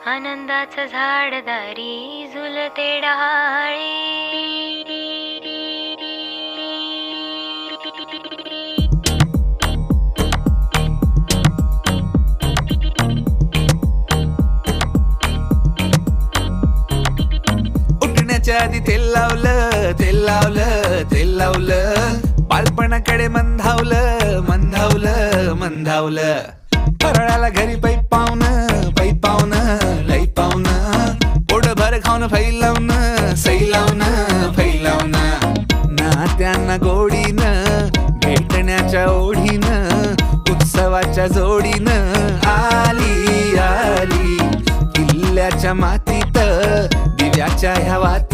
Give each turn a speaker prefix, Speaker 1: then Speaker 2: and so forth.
Speaker 1: आनंदाचं झाड दारी झुलते डहाळे.
Speaker 2: उठण्याच्या आधी तेल लावलं, तेल लावलं, तेल लावलं. बालपणाकडे मंधावलं, मंधावलं, मंधावलं. फराळाला घरी पै पावनं, पै पावनं, लई पावनं. पोटभर खाऊन फैलावणं, सैलावणं, फैलावणं. नात्यांना गोडीनं, भेटण्याच्या ओढीनं, उत्सवाच्या जोडीनं आली आली. किल्ल्याच्या मातीत दिव्याच्या ह्या वात